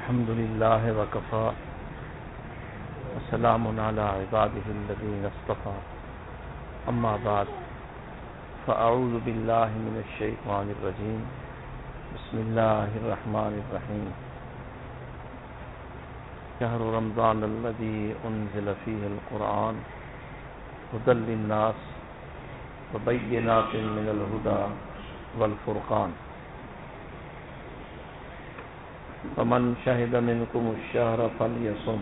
الحمد لله وكفى وسلام على عباده الذين اصطفى أما بعد فأعوذ بالله من الشيطان الرجيم بسم الله الرحمن الرحيم شهر رمضان الذي أنزل فيه القرآن هدى للناس وبينات من الهدى والفرقان فمن شهد منكم الشهر فليصم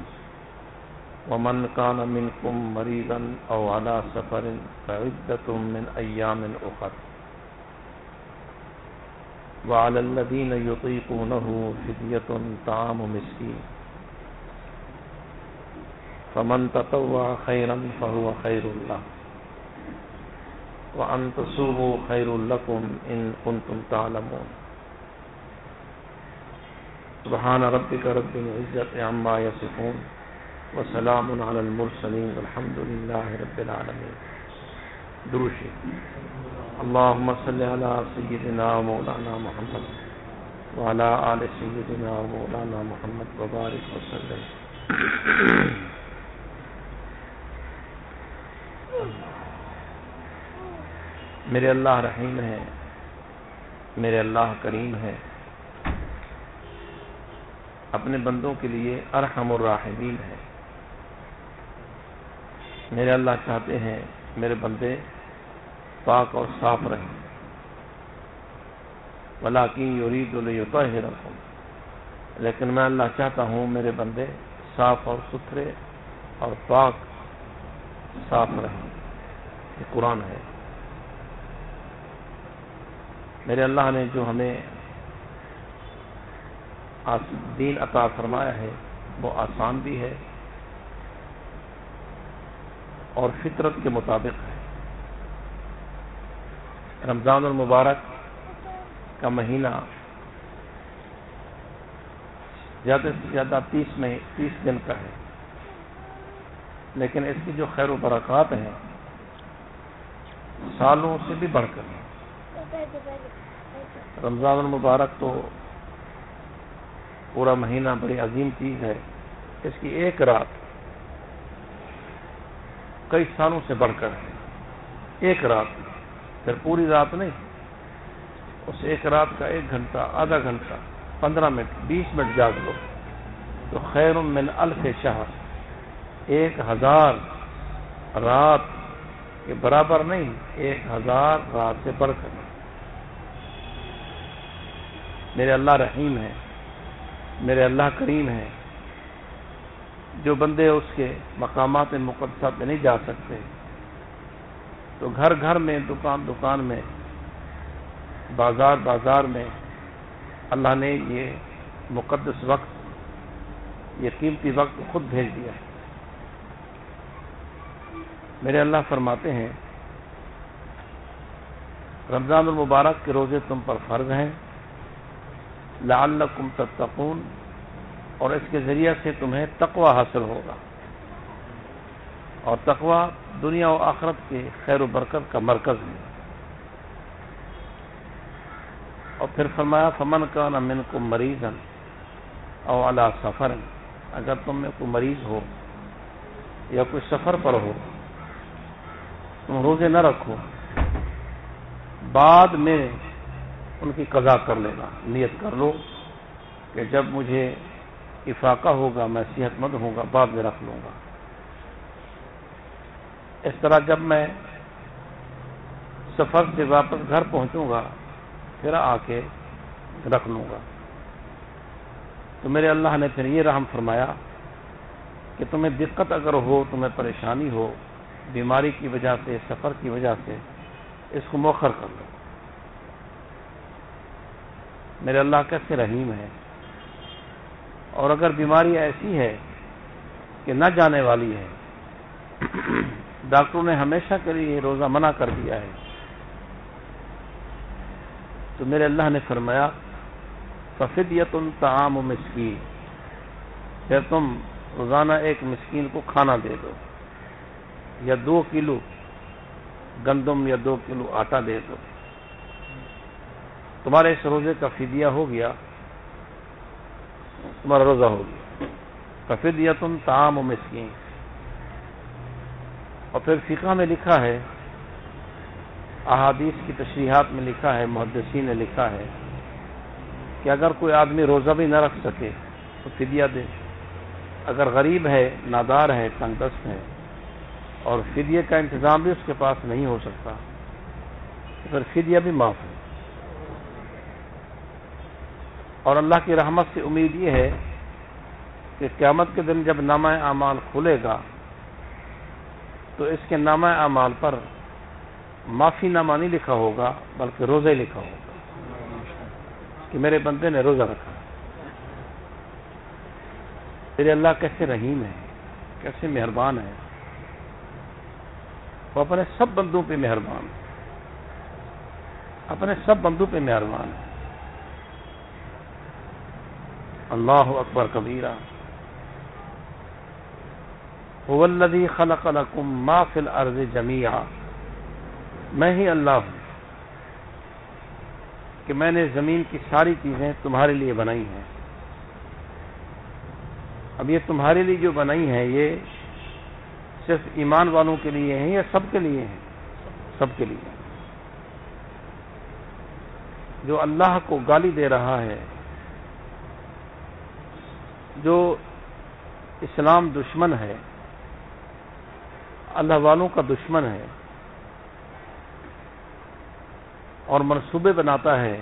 ومن كان منكم مريضا أو على سفر فعدة من أيام أخر وعلى الذين يطيقونه فدية طعام مسكين فمن تطوع خيرا فهو خير له وأن تصوموا خير لكم إن كنتم تعلمون سبحان ربك رب العزة عما يصفون وسلام على المرسلين والحمد لله رب العالمين. دروشی اللهم صل على سيدنا مولانا محمد وعلى آل سيدنا مولانا محمد وبارك وسلم. میرے اللہ رحیم ہے، میرے اللہ کریم ہے، اپنے بندوں کے لیے ارحم الراحمین ہے. میرے اللہ چاہتے ہیں میرے بندے پاک اور صاف رہیں. وَلَٰكِن يُرِيدُ لِيُطَهِّرَكُمْ، لیکن میں اللہ چاہتا ہوں میرے بندے صاف اور ستھرے اور پاک صاف رہیں. یہ قرآن ہے. میرے اللہ نے جو ہمیں دین عطا فرمایا ہے وہ آسان بھی ہے اور فطرت کے مطابق ہے. رمضان المبارک کا مہینہ زیادہ سے زیادہ 30 دن کا ہے، لیکن اس کی جو خیر و برکات ہیں سالوں سے بھی بڑھ کر ہیں. رمضان المبارک تو پورا مہینہ بڑی عظیم چیز ہے. اس کی ایک رات کئی سالوں سے بڑھ کر ہے. ایک رات، پھر پوری رات نہیں، اس ایک رات کا 1 گھنٹہ، آدھا گھنٹہ، 15 منٹ، 20 منٹ جاگ لو تو خیر من الف شہر، 1000 رات کے برابر نہیں، 1000 رات سے بڑھ کر. میرے اللہ رحیم ہے، میرے اللہ کریم ہے. جو بندے اس کے مقامات مقدسہ پہ نہیں جا سکتے تو گھر گھر میں، دکان دکان میں، بازار بازار میں اللہ نے یہ مقدس وقت، یہ قیمتی وقت خود بھیج دیا ہے. میرے اللہ فرماتے ہیں رمضان المبارک کے روزے تم پر فرض ہیں لعلکم تتقون، اور اس کے ذریعے سے تمہیں تقوی حاصل ہوگا، اور تقوی دنیا و آخرت کے خیر و برکت کا مرکز ہے. اور پھر فرمایا فمن کان منکم مریضا او علی سفر، اگر تم میں کوئی مریض ہو یا کوئی سفر پر ہو تم روزے نہ رکھو، بعد میں ان کی قضا کر لینا. نیت کر لو کہ جب مجھے افاقہ ہوگا، میں صحت مند ہوں گا، بعد میں رکھ لوں گا. اس طرح جب میں سفر سے واپس گھر پہنچوں گا پھر آ کے رکھ لوں گا. تو میرے اللہ نے پھر یہ رحم فرمایا کہ تمہیں دقت اگر ہو، تمہیں پریشانی ہو بیماری کی وجہ سے، سفر کی وجہ سے، اس کو مؤخر کر لو. میرے اللہ کیسے رحیم ہے. اور اگر بیماری ایسی ہے کہ نہ جانے والی ہے، ڈاکٹروں نے ہمیشہ کے لیے روزہ منع کر دیا ہے، تو میرے اللہ نے فرمایا ففدیۃ طعام مسکین، پھر تم روزانہ 1 مسکین کو کھانا دے دو، یا 2 کلو گندم یا 2 کلو آٹا دے دو. تمہارے اس روزے کا فدیہ ہو گیا تمہارا روزہ ہوگی. ففدیۃ طعام مسکین. اور پھر فقہ میں لکھا ہے، احادیث کی تشریحات میں لکھا ہے، محدثین نے لکھا ہے کہ اگر کوئی آدمی روزہ بھی نہ رکھ سکے تو فدیہ دے. اگر غریب ہے، نادار ہے، تنگ دست ہے اور فدیے کا انتظام بھی اس کے پاس نہیں ہو سکتا تو پھر فدیہ بھی معاف ہے. اور اللہ کی رحمت سے امید یہ ہے کہ قیامت کے دن جب نامہ اعمال کھلے گا تو اس کے نامہ اعمال پر معافی نامہ نہیں لکھا ہوگا بلکہ روزہ ہی لکھا ہوگا کہ میرے بندے نے روزہ رکھا. میرے اللہ کیسے رحیم ہے، کیسے مہربان ہے. وہ اپنے سب بندوں پہ مہربان ہے، اپنے سب بندوں پہ مہربان ہے. اللہ اکبر کبیرہ. هو الذی خلق لکم ما فی الارض جمیعا. میں ہی اللہ ہوں کہ میں نے زمین کی ساری چیزیں تمہارے لیے بنائی ہیں. اب یہ تمہارے لیے جو بنائی ہیں یہ صرف ایمان والوں کے لیے ہیں یا سب کے لیے ہیں؟ سب کے لیے. جو اللہ کو گالی دے رہا ہے، جو اسلام دشمن ہے، اللہ والوں کا دشمن ہے اور منصوبے بناتا ہے،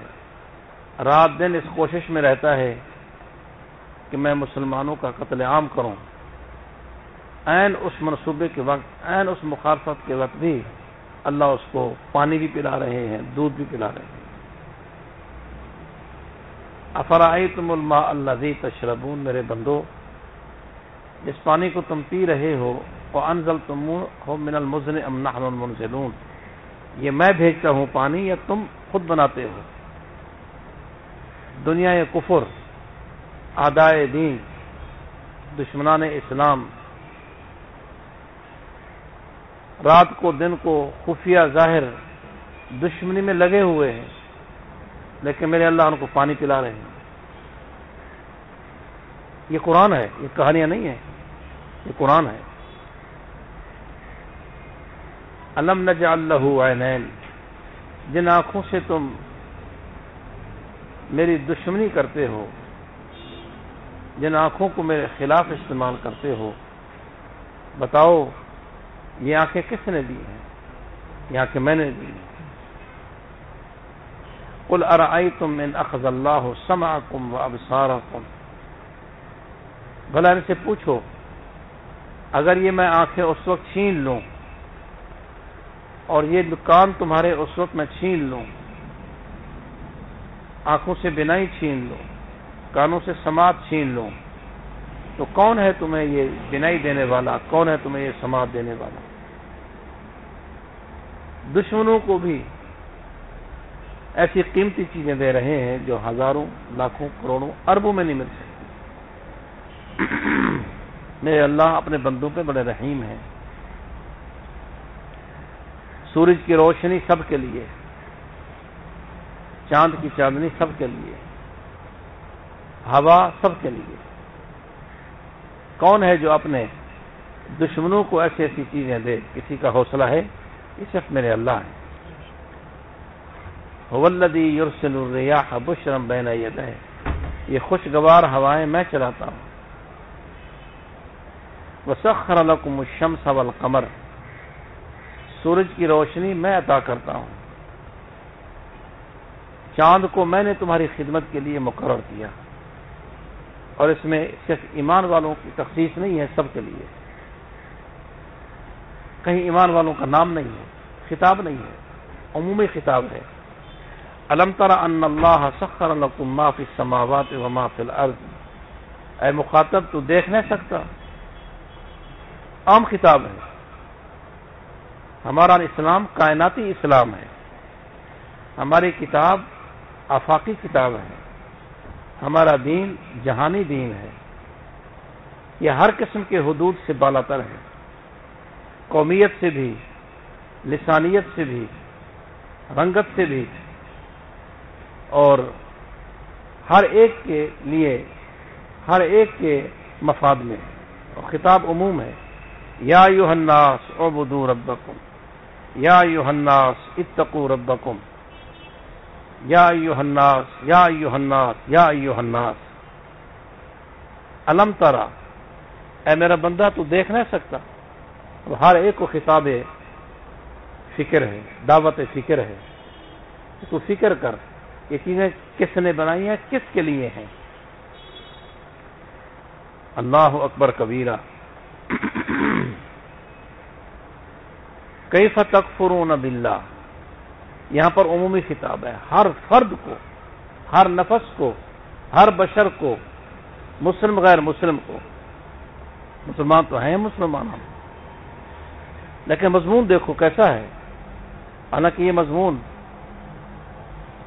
رات دن اس کوشش میں رہتا ہے کہ میں مسلمانوں کا قتل عام کروں، عین اس منصوبے کے وقت، عین اس مخالفت کے وقت بھی اللہ اس کو پانی بھی پلا رہے ہیں، دودھ بھی پلا رہے ہیں. افرأیتم الماء الذی تشربون. میرے بندو، جس پانی کو تم پی رہے ہو، وانزلتموہ من المزن ام نحن المنزلون، یہ میں بھیجتا ہوں پانی یا تم خود بناتے ہو؟ دنیا کفر، اعدائے دین، دشمنان اسلام رات کو دن کو خفیہ ظاہر دشمنی میں لگے ہوئے ہیں، لیکن میرے اللہ ان کو پانی پلا رہے ہیں. یہ قرآن ہے، یہ کہانیاں نہیں ہیں، یہ قرآن ہے. الم نجعل لہ عینین. جن آنکھوں سے تم میری دشمنی کرتے ہو، جن آنکھوں کو میرے خلاف استعمال کرتے ہو، بتاؤ یہ آنکھیں کس نے دی ہیں؟ یہ آنکھیں میں نے دی ہیں. قل ارأیتم ان اخذ اللہ سمعکم وابصارکم. بھلا ان سے پوچھو اگر یہ میں آنکھیں اس وقت چھین لوں اور یہ کان تمہارے اس وقت میں چھین لوں، آنکھوں سے بینائی چھین لوں، کانوں سے سماعت چھین لوں، تو کون ہے تمہیں یہ بینائی دینے والا؟ کون ہے تمہیں یہ سماعت دینے والا؟ دشمنوں کو بھی ایسی قیمتی چیزیں دے رہے ہیں جو ہزاروں، لاکھوں، کروڑوں، اربوں میں نہیں مل سکتی. میرے اللہ اپنے بندوں پہ بڑے رحیم ہیں. سورج کی روشنی سب کے لیے، چاند کی چاندنی سب کے لیے، ہوا سب کے لیے. کون ہے جو اپنے دشمنوں کو ایسی ایسی چیزیں دے؟ کسی کا حوصلہ ہے؟ یہ صرف میرے اللہ ہیں. هو الذی یرسل الریاح بشرا بین یدیہ. یہ خوشگوار ہوائیں میں چلاتا ہوں. وسخر لکم الشمس والقمر. سورج کی روشنی میں عطا کرتا ہوں، چاند کو میں نے تمہاری خدمت کے لیے مقرر کیا. اور اس میں صرف ایمان والوں کی تخصیص نہیں ہے، سب کے لیے. کہیں ایمان والوں کا نام نہیں ہے، خطاب نہیں ہے، عمومی خطاب ہے. الم تر ان اللہ سخر لکم ما فی السماوات وما فی الارض. اے مخاطب، تو دیکھ نہیں سکتا؟ عام خطاب ہے. ہمارا اسلام کائناتی اسلام ہے. ہماری کتاب آفاقی کتاب ہے. ہمارا دین جہانی دین ہے. یہ ہر قسم کے حدود سے بالاتر ہے، قومیت سے بھی، لسانیت سے بھی، رنگت سے بھی، اور ہر ایک کے لیے ہر ایک کے مفاد میں، اور خطاب عموم ہے۔ یا ایھا الناس اعبدوا ربکم، یا ایھا الناس اتقوا ربکم، یا ایھا الناس، یا ایھا الناس، یا ایھا الناس۔ الم ترى، اے میرا بندہ تو دیکھ نہیں سکتا؟ اب ہر ایک کو خطاب فکر ہے، دعوت فکر ہے۔ تو فکر کر، یہ چیزیں کس نے بنائی ہیں، کس کے لیے ہیں؟ اللہ اکبر کبیرہ۔ کیف تکفرون باللہ، یہاں پر عمومی خطاب ہے، ہر فرد کو، ہر نفس کو، ہر بشر کو، مسلم غیر مسلم کو۔ مسلمان تو ہیں مسلمان ہم، لیکن مضمون دیکھو کیسا ہے۔ حالانکہ یہ مضمون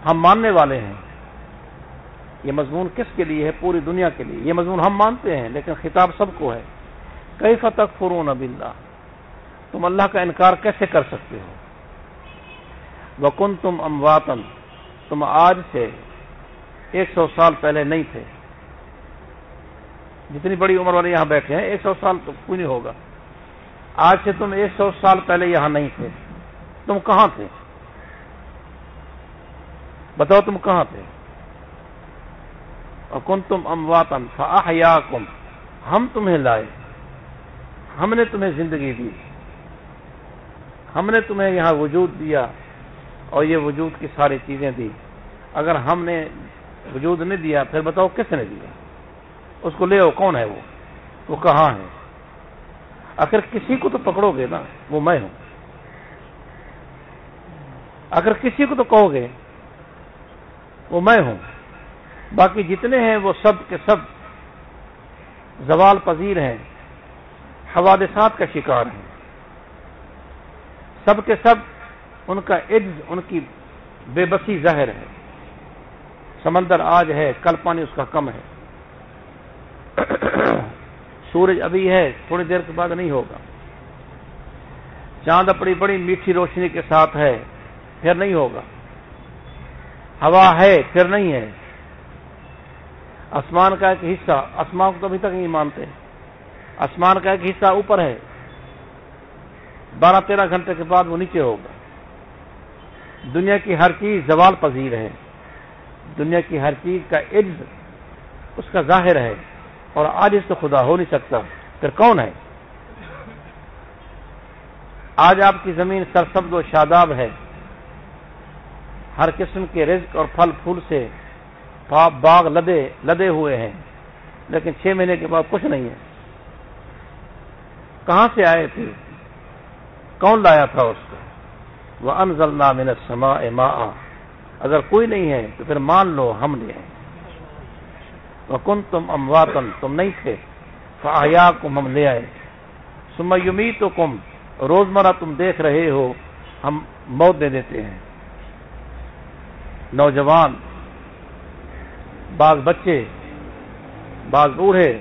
ہم ماننے والے ہیں، یہ مضمون کس کے لیے ہے؟ پوری دنیا کے لیے۔ یہ مضمون ہم مانتے ہیں، لیکن خطاب سب کو ہے۔ کیف تکفرون باللہ، تم اللہ کا انکار کیسے کر سکتے ہو؟ وکنتم امواتا، تم آج سے 100 سال پہلے نہیں تھے۔ جتنی بڑی عمر والے یہاں بیٹھے ہیں، 100 سال تو کوئی نہیں ہوگا۔ آج سے تم 100 سال پہلے یہاں نہیں تھے، تم کہاں تھے؟ بتاؤ تم کہاں تھے؟ وکنتم امواتا فاحیاکم، ہم تمہیں لائے، ہم نے تمہیں زندگی دی، ہم نے تمہیں یہاں وجود دیا، اور یہ وجود کی ساری چیزیں دی۔ اگر ہم نے وجود نہیں دیا، پھر بتاؤ کس نے دیا؟ اس کو لے آؤ، کون ہے وہ کہاں ہے؟ اگر کسی کو تو پکڑو گے نا، وہ میں ہوں۔ اگر کسی کو تو کہو گے، وہ میں ہوں۔ باقی جتنے ہیں وہ سب کے سب زوال پذیر ہیں، حوادثات کا شکار ہیں۔ سب کے سب ان کا عجز، ان کی بے بسی ظاہر ہے۔ سمندر آج ہے، کل پانی اس کا کم ہے۔ سورج ابھی ہے، تھوڑی دیر کے بعد نہیں ہوگا۔ چاند اپنی بڑی میٹھی روشنی کے ساتھ ہے، پھر نہیں ہوگا۔ ہوا ہے، پھر نہیں ہے۔ آسمان کا ایک حصہ، آسمان کو تو ابھی تک نہیں مانتے، آسمان کا ایک حصہ اوپر ہے، 12-13 گھنٹے کے بعد وہ نیچے ہوگا۔ دنیا کی ہر چیز زوال پذیر ہے، دنیا کی ہر چیز کا عجز اس کا ظاہر ہے، اور عاجز تو خدا ہو نہیں سکتا، پھر کون ہے؟ آج آپ کی زمین سرسبز و شاداب ہے، ہر قسم کے رزق اور پھل پھول سے باغ لدے ہوئے ہیں، لیکن 6 مہینے کے بعد کچھ نہیں ہے۔ کہاں سے آئے تھے؟ کون لایا تھا اس کو؟ وَأَنزَلْنَا مِنَ السَّمَاءِ مَاءً، اگر کوئی نہیں ہے تو پھر مان لو ہم نے ہیں۔ وَكُنْتُمْ أَمْوَاتًا، تم نہیں تھے، فَأَحْيَاكُمْ، ہم لے آئے۔ ثُمَّ يُمِيتُكُمْ، روزمرہ تم دیکھ رہے ہو ہم موت دے دیتے ہیں۔ نوجوان، بعض بچے، بعض بوڑھے،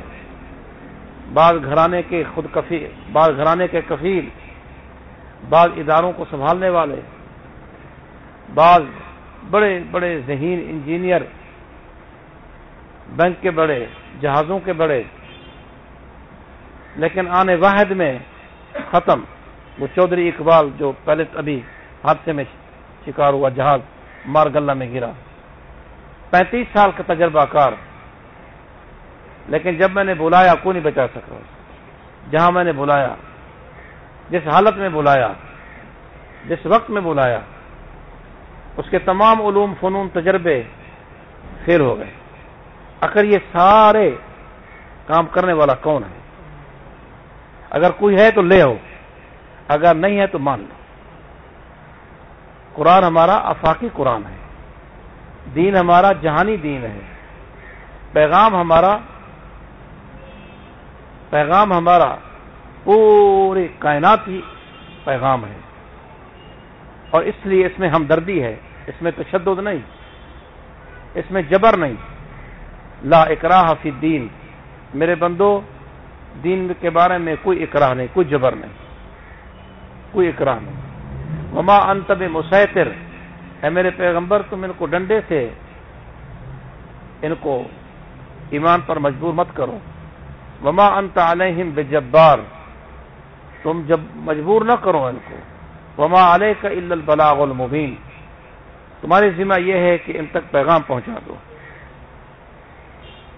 بعض گھرانے کے خود کفیل، بعض گھرانے کے کفیل، بعض اداروں کو سنبھالنے والے، بعض بڑے بڑے ذہین انجینئر، بینک کے بڑے، جہازوں کے بڑے، لیکن آنے واحد میں ختم۔ وہ چودھری اقبال جو پہلے ابھی حادثے میں شکار ہوا، جہاز مارگلہ میں گرا، 35 سال کا تجربہ کار، لیکن جب میں نے بلایا کوئی نہیں بچا سکا۔ جہاں میں نے بلایا، جس حالت میں بلایا، جس وقت میں بلایا، اس کے تمام علوم، فنون، تجربے فیل ہو گئے۔ اگر یہ سارے کام کرنے والا کون ہے؟ اگر کوئی ہے تو لے آؤ، اگر نہیں ہے تو مان لو۔ قرآن ہمارا آفاقی قرآن ہے، دین ہمارا جہانی دین ہے، پیغام ہمارا پوری کائنات ہی پیغام ہے، اور اس لیے اس میں ہمدردی ہے، اس میں تشدد نہیں، اس میں جبر نہیں۔ لا اکراہ فی الدین، میرے بندو دین کے بارے میں کوئی اکراہ نہیں، کوئی جبر نہیں، کوئی اکراہ نہیں۔ وما انت بمسیطر، اے میرے پیغمبر تم ان کو ڈنڈے سے ان کو ایمان پر مجبور مت کرو. وما انت علیہم بجبار، تم جب مجبور نہ کرو ان کو. وما علیک الا البلاغ المبین، تمہاری ذمہ یہ ہے کہ ان تک پیغام پہنچا دو.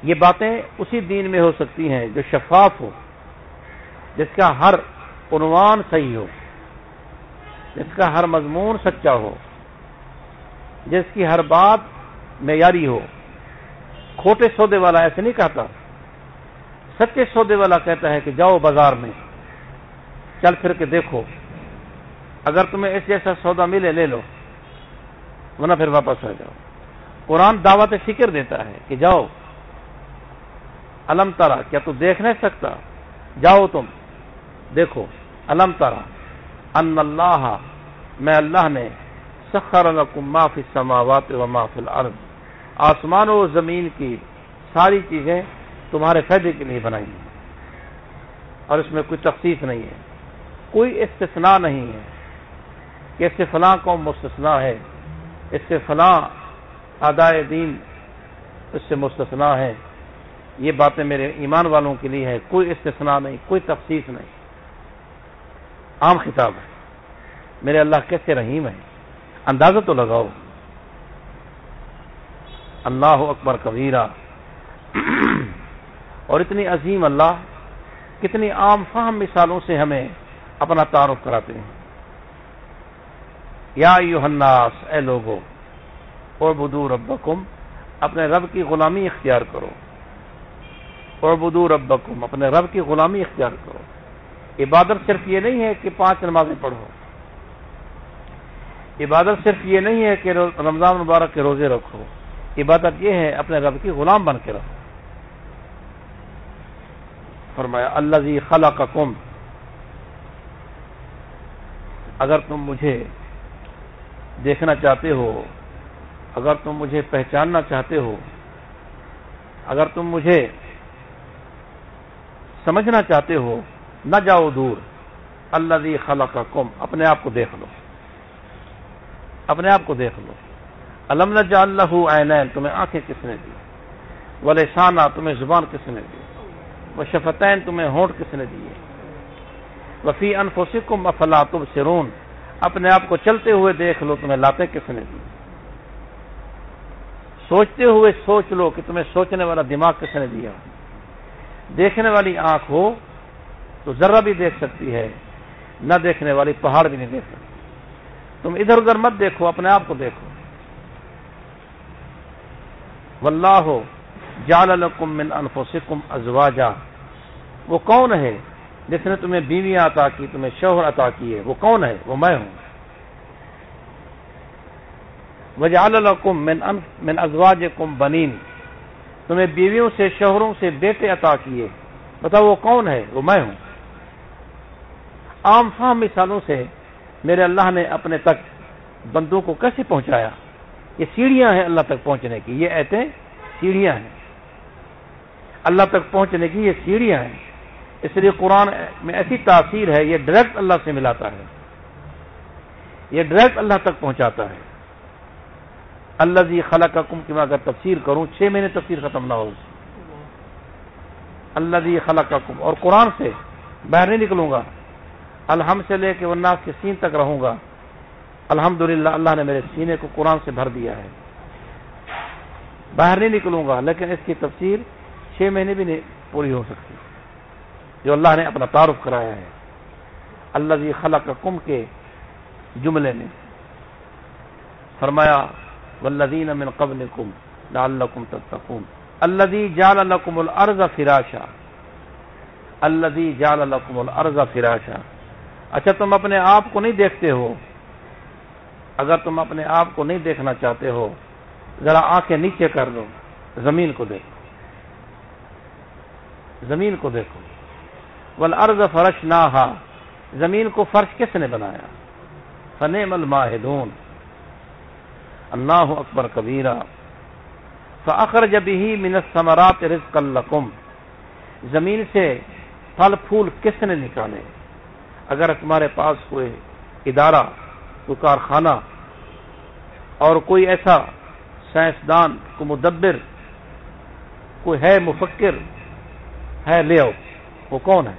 یہ باتیں اسی دین میں ہو سکتی ہیں جو شفاف ہو، جس کا ہر عنوان صحیح ہو، جس کا ہر مضمون سچا ہو، جس کی ہر بات معیاری ہو. کھوٹے سودے والا ایسے نہیں کہتا، سچے سودے والا کہتا ہے کہ جاؤ بازار میں چل پھر کے دیکھو، اگر تمہیں اس جیسا سودا ملے لے لو، ورنہ پھر واپس آ جاؤ. قرآن دعوت فکر دیتا ہے کہ جاؤ. الم ترا، کیا تو دیکھ نہیں سکتا؟ جاؤ تم دیکھو. الم ترا ان اللہ، میں اللہ نے سخر لکم ما فی السماوات و ما فی الارض، آسمان و زمین کی ساری چیزیں تمہارے فائدے کے لیے بنائی ہیں، اور اس میں کوئی تخصیص نہیں ہے، کوئی استثناء نہیں ہے کہ اس سے فلاں قوم مستثنا ہے، اس سے فلاں ادائے دین اس سے مستثنا ہے. یہ باتیں میرے ایمان والوں کے لیے ہے، کوئی استثناء نہیں، کوئی تخصیص نہیں، عام خطاب ہے. میرے اللہ کیسے رحیم ہے، اندازہ تو لگاؤ. اللہ اکبر کبیرہ. اور اتنی عظیم اللہ کتنی عام فہم مثالوں سے ہمیں اپنا تعارف کراتے ہیں. یا ایھا الناس، اے لوگو، اعبدوا ربکم، اپنے رب کی غلامی اختیار کرو. اعبدوا ربکم، اپنے رب کی غلامی اختیار کرو. عبادت صرف یہ نہیں ہے کہ 5 نمازیں پڑھو، عبادت صرف یہ نہیں ہے کہ رمضان مبارک کے روزے رکھو. عبادت یہ ہے اپنے رب کی غلام بن کے رہو. فرمایا الذی خلقکم، اگر تم مجھے دیکھنا چاہتے ہو، اگر تم مجھے پہچاننا چاہتے ہو، اگر تم مجھے سمجھنا چاہتے ہو، نہ جاؤ دور. الذی خلقکم، اپنے آپ کو دیکھ لو، اپنے آپ کو دیکھ لو. الم نجعل لہ عینین، تمہیں آنکھیں کس نے دی؟ ولسانہ، تمہیں زبان کس نے دی؟ وشفتین، تمہیں ہونٹ کس نے دیے؟ وفی انفسکم افلا تبصرون، اپنے آپ کو چلتے ہوئے دیکھ لو، تمہیں لاتیں کس نے دی؟ سوچتے ہوئے سوچ لو کہ تمہیں سوچنے والا دماغ کس نے دیا؟ دیکھنے والی آنکھ ہو تو ذرہ بھی دیکھ سکتی ہے، نہ دیکھنے والی پہاڑ بھی نہیں دیکھ سکتی. تم ادھر ادھر مت دیکھو، اپنے آپ کو دیکھو. واللہ جعل لکم من انفسکم ازواجا، وہ کون ہے جس نے تمہیں بیویاں عطا کی، تمہیں شوہر عطا کیے؟ وہ کون ہے؟ وہ میں ہوں. وجعل لکم من ازواجکم بنین، تمہیں بیویوں سے شوہروں سے بیٹے عطا کیے. بتاؤ وہ کون ہے؟ وہ میں ہوں. عام فہم مثالوں سے میرے اللہ نے اپنے تک بندوں کو کیسے پہنچایا. یہ سیڑھیاں ہیں اللہ تک پہنچنے کی، یہ ایتیں سیڑھیاں ہیں اللہ تک پہنچنے کی، یہ سیڑھیاں ہیں. اس لیے قرآن میں ایسی تاثیر ہے، یہ ڈائریکٹ اللہ سے ملاتا ہے، یہ ڈائریکٹ اللہ تک پہنچاتا ہے. الذی خلقکم کی میں اگر تفسیر کروں 6 مہینے تفسیر ختم نہ ہو. الذی خلقکم، اور قرآن سے باہر نہیں نکلوں گا، الحم سے لے کے والناس کے سین تک رہوں گا. الحمدللہ اللہ نے میرے سینے کو قرآن سے بھر دیا ہے، باہر نہیں نکلوں گا. لیکن اس کی تفسیر 6 مہینے بھی نہیں پوری ہو سکتی جو اللہ نے اپنا تعارف کرایا ہے. الذی خلقکم کے جملے میں فرمایا والذین من قبلکم لعلکم تتقون. الذی جعل لکم الارض فراشا، الذی جعل لکم الارض فراشا. اچھا تم اپنے آپ کو نہیں دیکھتے ہو؟ اگر تم اپنے آپ کو نہیں دیکھنا چاہتے ہو، ذرا آنکھیں نیچے کر لو، زمین کو دیکھو، زمین کو دیکھو. والارض فرشناہا، زمین کو فرش کس نے بنایا؟ فنعم الماہدون. اللہ اکبر کبیرہ. فاخرج به من الثمرات رزقا لکم، زمین سے پھل پھول کس نے نکالے؟ اگر تمہارے پاس کوئی ادارہ، کوئی کارخانہ اور کوئی ایسا سائنسدان، کوئی مدبر، کوئی ہے مفکر ہے لے آؤ، وہ کون ہے؟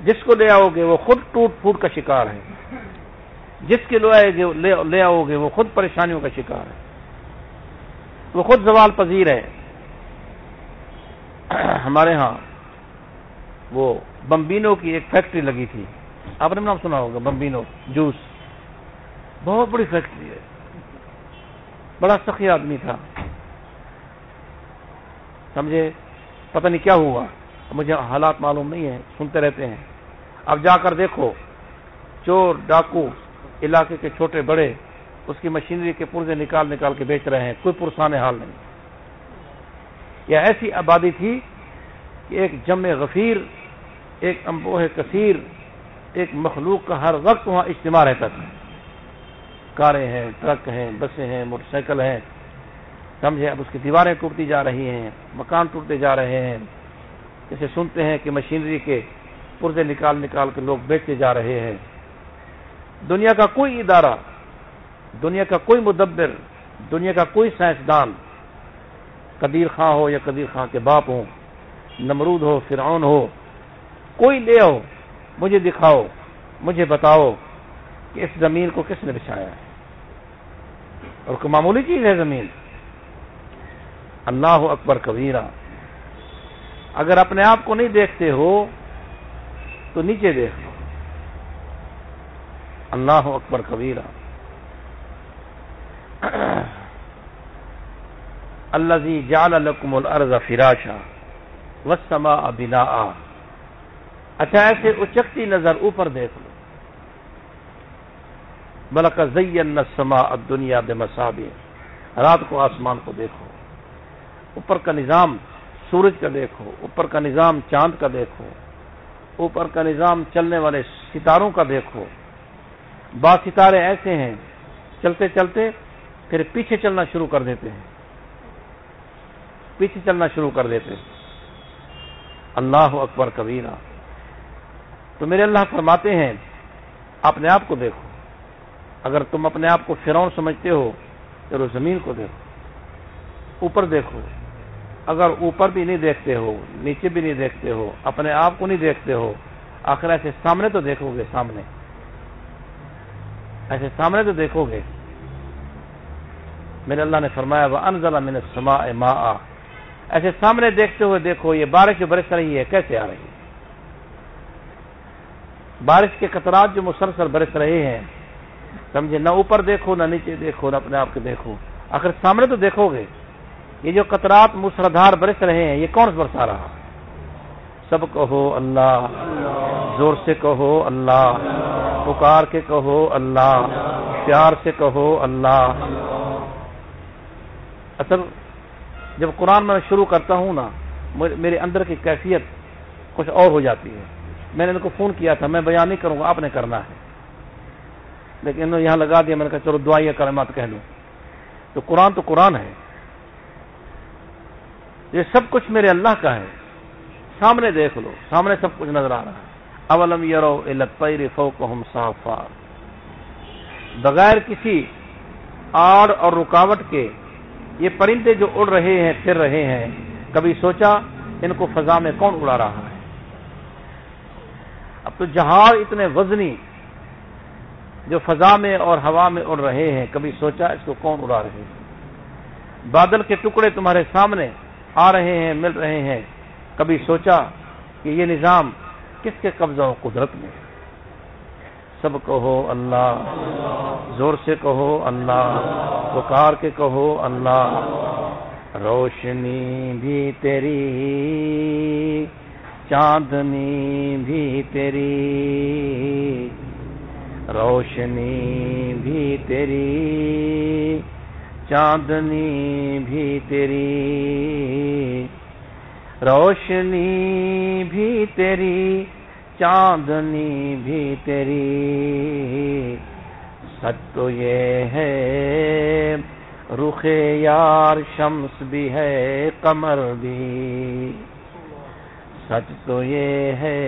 جس کو لے آؤ گے وہ خود ٹوٹ پھوٹ کا شکار ہے، جس کے لے آؤ گے وہ خود پریشانیوں کا شکار ہے، وہ خود زوال پذیر ہے۔ ہمارے ہاں وہ بمبینو کی ایک فیکٹری لگی تھی، آپ نے نام سنا ہوگا، بمبینو جوس، بہت بڑی فیکٹری ہے، بڑا سخی آدمی تھا، سمجھے؟ پتہ نہیں کیا ہوا، مجھے حالات معلوم نہیں ہیں، سنتے رہتے ہیں۔ اب جا کر دیکھو، چور ڈاکو علاقے کے چھوٹے بڑے اس کی مشینری کے پرزے نکال کے بیچ رہے ہیں، کوئی پرسان حال نہیں۔ یہ ایسی آبادی تھی کہ ایک جمع غفیر، ایک انبوہ کثیر، ایک مخلوق کا ہر وقت وہاں اجتماع رہتا تھا، کاریں ہیں، ٹرک ہیں، بسیں ہیں، موٹر سائیکل ہیں، سمجھے؟ اب اس کی دیواریں ٹوٹتی جا رہی ہیں، مکان ٹوٹتے جا رہے ہیں، جیسے سنتے ہیں کہ مشینری کے پرزے نکال کے لوگ بیچتے جا رہے ہیں۔ دنیا کا کوئی ادارہ، دنیا کا کوئی مدبر، دنیا کا کوئی سائنسدان، قدیر خاں ہو یا قدیر خاں کے باپ ہو، نمرود ہو، فرعون ہو، کوئی لے آؤ، مجھے دکھاؤ، مجھے بتاؤ کہ اس زمین کو کس نے بچھایا ہے، اور کوئی معمولی چیز ہے زمین؟ اللہ اکبر کبیرہ۔ اگر اپنے آپ کو نہیں دیکھتے ہو تو نیچے دیکھ لو، اللہ اکبر کبیرہ۔ الذی جعل لکم الارض فراشا والسماء بناء۔ اچھا ایسے اچکتی نظر اوپر دیکھ لو، بلقد زینا السماء الدنیا بمصابیح، رات کو آسمان کو دیکھو، اوپر کا نظام سورج کا دیکھو، اوپر کا نظام چاند کا دیکھو، اوپر کا نظام چلنے والے ستاروں کا دیکھو۔ بعض ستارے ایسے ہیں چلتے چلتے پھر پیچھے چلنا شروع کر دیتے ہیں، پیچھے چلنا شروع کر دیتے ہیں۔ اللہ اکبر کبیرہ۔ تو میرے اللہ فرماتے ہیں اپنے آپ کو دیکھو، اگر تم اپنے آپ کو فرعون سمجھتے ہو تو زمین کو دیکھو، اوپر دیکھو، اگر اوپر بھی نہیں دیکھتے ہو، نیچے بھی نہیں دیکھتے ہو، اپنے آپ کو نہیں دیکھتے ہو، آخر ایسے سامنے تو دیکھو گے، سامنے ایسے سامنے تو دیکھو گے۔ میرے اللہ نے فرمایا وَأَنزَلَ مِنَ السَّمَاءِ مَاءً، ایسے سامنے دیکھتے ہوئے دیکھو یہ بارش جو برس رہی ہے کیسے آ رہی ہے، بارش کے قطرات جو مسلسل برس رہے ہیں، سمجھے؟ نہ اوپر دیکھو، نہ نیچے دیکھو، نہ اپنے آپ کو دیکھو، آخر سامنے تو دیکھو گے۔ یہ جو قطرات موسلادھار برس رہے ہیں یہ کون برسا رہا؟ سب کہو اللہ، زور سے کہو اللہ، پکار کے کہو اللہ، پیار سے کہو اللہ۔ اصل جب قرآن میں شروع کرتا ہوں نا، میرے اندر کی کیفیت کچھ اور ہو جاتی ہے۔ میں نے ان کو فون کیا تھا، میں بیان نہیں کروں گا، آپ نے کرنا ہے، لیکن انہوں نے یہاں لگا دیا، میں نے کہا چلو دعائیں کلمات کہہ لوں۔ تو قرآن ہے، یہ سب کچھ میرے اللہ کا ہے، سامنے دیکھ لو، سامنے سب کچھ نظر آ رہا ہے۔ اولم یروا الی الطیر فوقہم صافات، بغیر کسی آڑ اور رکاوٹ کے یہ پرندے جو اڑ رہے ہیں، پھر رہے ہیں، کبھی سوچا ان کو فضا میں کون اڑا رہا ہے؟ اب تو جہاز اتنے وزنی جو فضا میں اور ہوا میں اڑ رہے ہیں، کبھی سوچا اس کو کون اڑا رہے ہیں؟ بادل کے ٹکڑے تمہارے سامنے آ رہے ہیں، مل رہے ہیں، کبھی سوچا کہ یہ نظام کس کے قبضہ و قدرت میں؟ سب کہو اللہ، زور سے کہو اللہ، پکار کے کہو اللہ۔ روشنی بھی تیری، چاندنی بھی تیری، روشنی بھی تیری، چاندنی بھی تیری، روشنی بھی تیری، چاندنی بھی تیری۔ سچ تو یہ ہے رخ یار شمس بھی ہے قمر بھی، سچ تو یہ ہے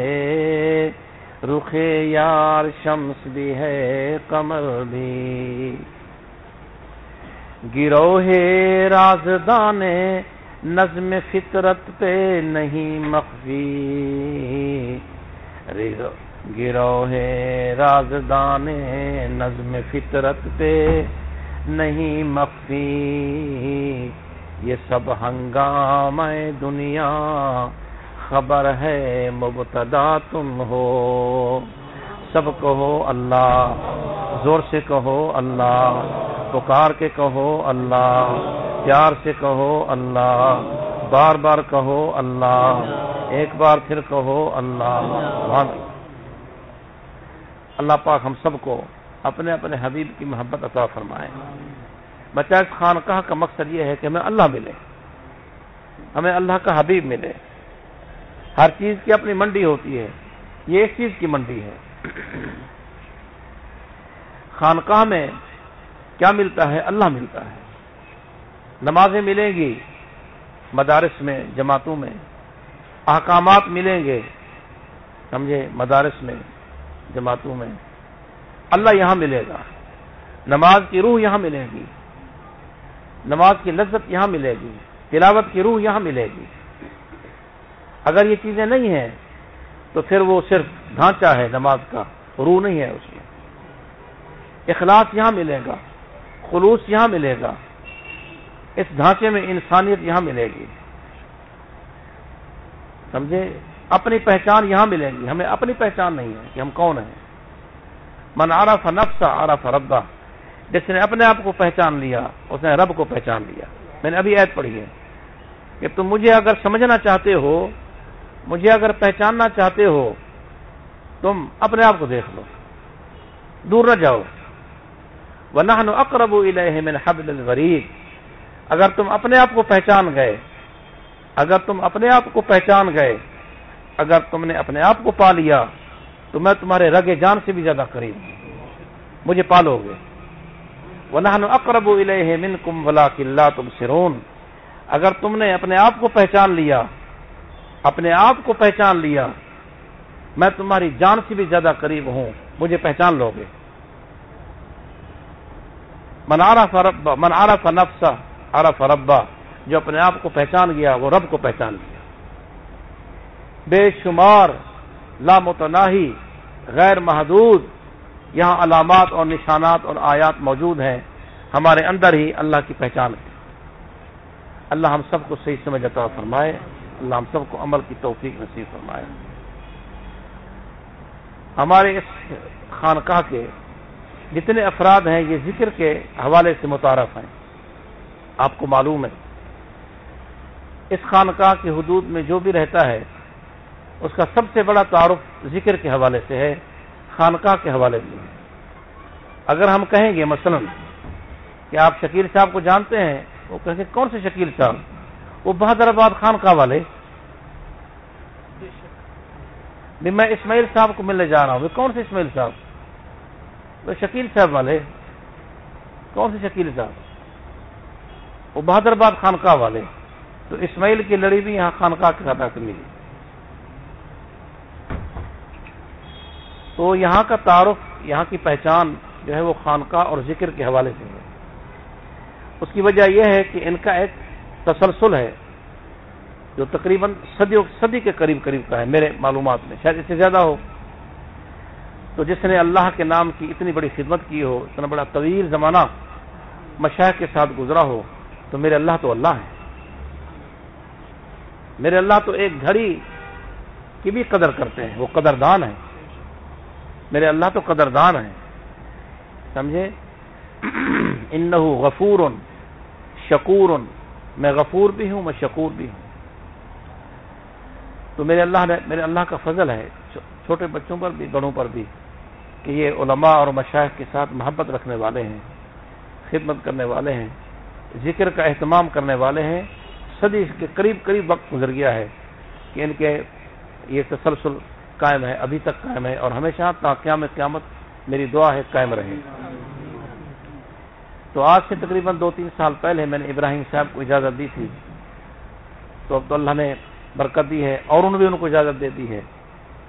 رخ یار شمس بھی ہے قمر بھی۔ گروہ رازدان نظم فطرت پہ نہیں مخفی، گروہ رازدان نظم فطرت پہ نہیں مخفی، یہ سب ہنگامہ دنیا خبر ہے مبتدا تم ہو۔ سب کہو اللہ، زور سے کہو اللہ، پکار کے کہو اللہ، پیار سے کہو اللہ، بار بار کہو اللہ، ایک بار پھر کہو اللہ۔ اللہ پاک ہم سب کو اپنے اپنے حبیب کی محبت عطا فرمائے۔ بچہ اس خانقاہ کا مقصد یہ ہے کہ ہمیں اللہ ملے، ہمیں اللہ کا حبیب ملے۔ ہر چیز کی اپنی منڈی ہوتی ہے، یہ ایک چیز کی منڈی ہے۔ خانقاہ میں کیا ملتا ہے؟ اللہ ملتا ہے۔ نمازیں ملیں گی مدارس میں، جماعتوں میں، احکامات ملیں گے، سمجھے، مدارس میں، جماعتوں میں، اللہ یہاں ملے گا۔ نماز کی روح یہاں ملے گی، نماز کی لذت یہاں ملے گی، تلاوت کی روح یہاں ملے گی۔ اگر یہ چیزیں نہیں ہیں تو پھر وہ صرف ڈھانچہ ہے نماز کا، روح نہیں ہے اس میں۔ اخلاص یہاں ملے گا، خلوص یہاں ملے گا، اس ڈھانچے میں انسانیت یہاں ملے گی، سمجھے۔ اپنی پہچان یہاں ملے گی۔ ہمیں اپنی پہچان نہیں ہے کہ ہم کون ہیں۔ من عرف نفسہ عرف ربہ، جس نے اپنے آپ کو پہچان لیا اس نے رب کو پہچان لیا۔ میں نے ابھی آیت پڑھی ہے کہ تم مجھے اگر سمجھنا چاہتے ہو، مجھے اگر پہچاننا چاہتے ہو، تم اپنے آپ کو دیکھ لو، دور نہ جاؤ۔ وَنَحْنُ أَقْرَبُ إِلَيْهِ مِنْ حَبْلِ الْوَرِيدِ، اگر تم اپنے آپ کو پہچان گئے، اگر تم اپنے آپ کو پہچان گئے، اگر تم نے اپنے آپ کو پا لیا تو میں تمہارے رگ جان سے بھی زیادہ قریب ہوں، مجھے پالو گے۔ وَنَحْنُ أَقْرَبُ إِلَيْهِ مِنْكُمْ وَلَٰكِن لَّا تُبْصِرُونَ، اگر تم نے اپنے آپ کو پہچان لیا، اپنے آپ کو پہچان لیا، میں تمہاری جان سے بھی زیادہ قریب ہوں، مجھے پہچان لو گے۔ من عرف نفسہ عرف ربہ، جو اپنے آپ کو پہچان گیا وہ رب کو پہچان لیا۔ بے شمار، لامتناہی، غیر محدود یہاں علامات اور نشانات اور آیات موجود ہیں ہمارے اندر ہی اللہ کی پہچان ہے۔ اللہ ہم سب کو صحیح سمجھ عطا فرمائے، اللہ ہم سب کو عمل کی توفیق نصیب فرمائے۔ ہمارے اس خانقاہ کے جتنے افراد ہیں یہ ذکر کے حوالے سے متعارف ہیں، آپ کو معلوم ہے۔ اس خانقاہ کی حدود میں جو بھی رہتا ہے اس کا سب سے بڑا تعارف ذکر کے حوالے سے ہے، خانقاہ کے حوالے سے ہے۔ اگر ہم کہیں گے مثلا کہ آپ شکیل صاحب کو جانتے ہیں، وہ کہیں گے کون سے شکیل صاحب؟ وہ بہادر آباد خانقاہ والے۔ میں اسماعیل صاحب کو ملنے جا رہا ہوں، کون سے اسماعیل صاحب؟ وہ شکیل صاحب والے۔ کون سے شکیل صاحب؟ وہ بہادر آباد خانقاہ والے۔ تو اسماعیل کی لڑی بھی یہاں خانقاہ کے ساتھ آ کر ملی۔ تو یہاں کا تعارف، یہاں کی پہچان جو ہے وہ خانقاہ اور ذکر کے حوالے سے ہے۔ اس کی وجہ یہ ہے کہ ان کا ایک تسلسل ہے جو تقریباً صدی کے قریب کا ہے میرے معلومات میں، شاید اس سے زیادہ ہو۔ تو جس نے اللہ کے نام کی اتنی بڑی خدمت کی ہو، اتنا بڑا طویل زمانہ مشائخ کے ساتھ گزرا ہو، تو میرے اللہ تو اللہ ہے۔ میرے اللہ تو ایک گھڑی کی بھی قدر کرتے ہیں، وہ قدردان ہیں۔ میرے اللہ تو قدردان ہیں، سمجھے۔ انہ غفور شکور، میں غفور بھی ہوں، میں شکور بھی ہوں۔ تو میرے اللہ کا فضل ہے چھوٹے بچوں پر بھی، بڑوں پر بھی، کہ یہ علماء اور مشائخ کے ساتھ محبت رکھنے والے ہیں، خدمت کرنے والے ہیں، ذکر کا اہتمام کرنے والے ہیں۔ صدی کے قریب وقت گزر گیا ہے کہ ان کے یہ تسلسل قائم ہے، ابھی تک قائم ہے، اور ہمیشہ تا قیامت میری دعا ہے قائم رہے۔ تو آج سے تقریباً 2-3 سال پہلے میں نے ابراہیم صاحب کو اجازت دی تھی، تو اب تو اللہ نے برکت دی ہے، اور انہوں نے بھی ان کو اجازت دے دی ہے،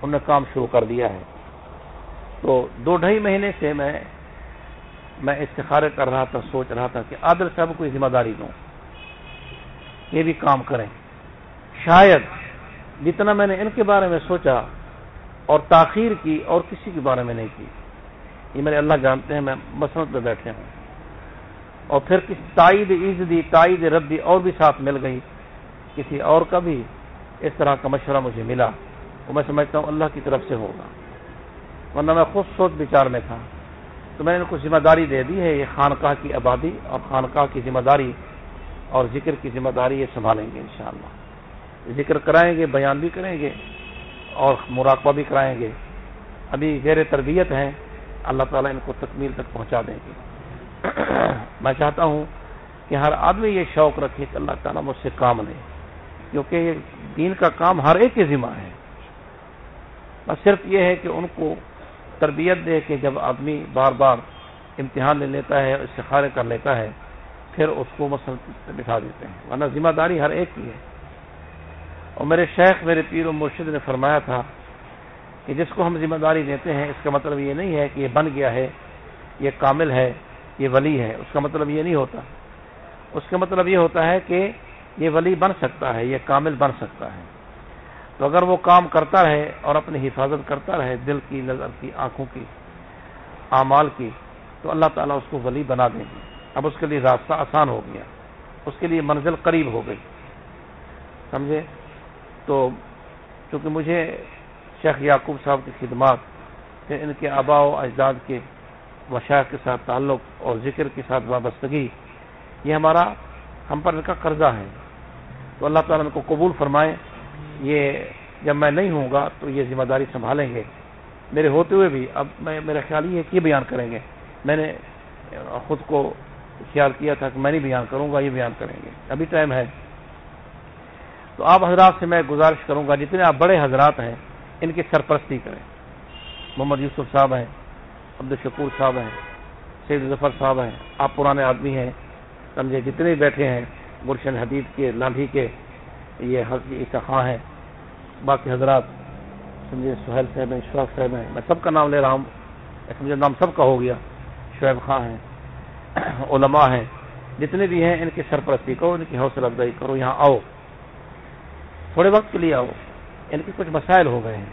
انہوں نے کام شروع کر دیا ہے۔ تو 2-2.5 مہینے سے میں استخارے کر رہا تھا، سوچ رہا تھا کہ عادل صاحب کو ذمہ داری دوں، یہ بھی کام کریں. شاید جتنا میں نے ان کے بارے میں سوچا اور تاخیر کی اور کسی کے بارے میں نہیں کی. یہ میرے اللہ جانتے ہیں، میں مسند پہ بیٹھے ہوں اور پھر کسی تائید ایزدی تائید ردی اور بھی ساتھ مل گئی، کسی اور کا بھی اس طرح کا مشورہ مجھے ملا، وہ میں سمجھتا ہوں اللہ کی طرف سے ہوگا، ورنہ میں خود سوچ بچار میں تھا. تو میں نے ان کو ذمہ داری دے دی ہے، یہ خانقاہ کی آبادی اور خانقاہ کی ذمہ داری اور ذکر کی ذمہ داری یہ سنبھالیں گے انشاءاللہ. ذکر کرائیں گے، بیان بھی کریں گے اور مراقبہ بھی کرائیں گے. ابھی زیر تربیت ہیں، اللہ تعالیٰ ان کو تکمیل تک پہنچا دیں گے. میں چاہتا ہوں کہ ہر آدمی یہ شوق رکھے کہ اللہ تعالیٰ مجھ سے کام لے، کیونکہ یہ دین کا کام ہر ایک کی ذمہ ہے. بس صرف یہ ہے کہ ان کو تربیت دے کہ جب آدمی بار بار امتحان لے لیتا ہے، استخارے کر لیتا ہے، پھر اس کو مسئلہ بٹھا دیتے ہیں، ورنہ ذمہ داری ہر ایک کی ہے. اور میرے شیخ میرے پیر و مرشد نے فرمایا تھا کہ جس کو ہم ذمہ داری دیتے ہیں، اس کا مطلب یہ نہیں ہے کہ یہ بن گیا ہے، یہ کامل ہے، یہ ولی ہے. اس کا مطلب یہ نہیں ہوتا. اس کا مطلب یہ ہوتا ہے کہ یہ ولی بن سکتا ہے، یہ کامل بن سکتا ہے. تو اگر وہ کام کرتا رہے اور اپنی حفاظت کرتا رہے دل کی، نظر کی، آنکھوں کی، اعمال کی، تو اللہ تعالیٰ اس کو ولی بنا دیں گے. اب اس کے لیے راستہ آسان ہو گیا، اس کے لیے منزل قریب ہو گئی. سمجھے؟ تو چونکہ مجھے شیخ یعقوب صاحب کی خدمات، پھر ان کے آباء و اجداد کے مشائخ کے ساتھ تعلق اور ذکر کے ساتھ وابستگی، یہ ہم پر ان کا قرضہ ہے. تو اللہ تعالیٰ ان کو قبول فرمائے. یہ جب میں نہیں ہوں گا تو یہ ذمہ داری سنبھالیں گے میرے ہوتے ہوئے بھی. اب میرا خیال یہ ہے کہ یہ بیان کریں گے. میں نے خود کو خیال کیا تھا کہ میں نہیں بیان کروں گا، یہ بیان کریں گے. ابھی ٹائم ہے. تو آپ حضرات سے میں گزارش کروں گا، جتنے آپ بڑے حضرات ہیں ان کی سرپرستی کریں. محمد یوسف صاحب ہیں، عبد الشکور صاحب ہیں، سید ظفر صاحب ہیں. آپ پرانے آدمی ہیں، سمجھے. جتنے بیٹھے ہیں، گلشن حدید کے، لاندھی کے، یہ عیسیٰ خاں ہیں، باقی حضرات سمجھے، سہیل صاحب ہیں، اشفاق صاحب ہیں. میں سب کا نام لے رہا ہوں، مجھے نام سب کا ہو گیا. شعیب خان ہیں، علماء ہیں، جتنے بھی ہیں ان کی سرپرستی کرو، ان کی حوصلہ افزائی کرو. یہاں آؤ، تھوڑے وقت کے لیے آؤ. ان کے کچھ مسائل ہو گئے ہیں،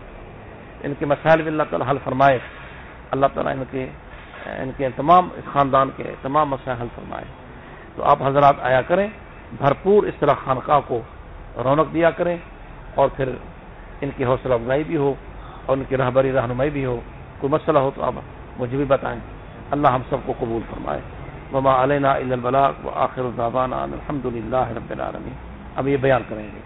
ان کے مسائل بھی اللہ تعالیٰ حل فرمائے. اللہ تعالیٰ ان کے تمام اس خاندان کے تمام مسائل حل فرمائے. تو آپ حضرات آیا کریں، بھرپور اس طرح خانقاہ کو رونق دیا کریں، اور پھر ان کی حوصلہ افزائی بھی ہو اور ان کی رہبری رہنمائی بھی ہو. کوئی مسئلہ ہو تو آپ مجھے بھی بتائیں. اللہ ہم سب کو قبول فرمائے. وما علینا الا البلاغ وآخر دعوانا الحمد للہ رب العالمین. اب یہ بیان کریں گے.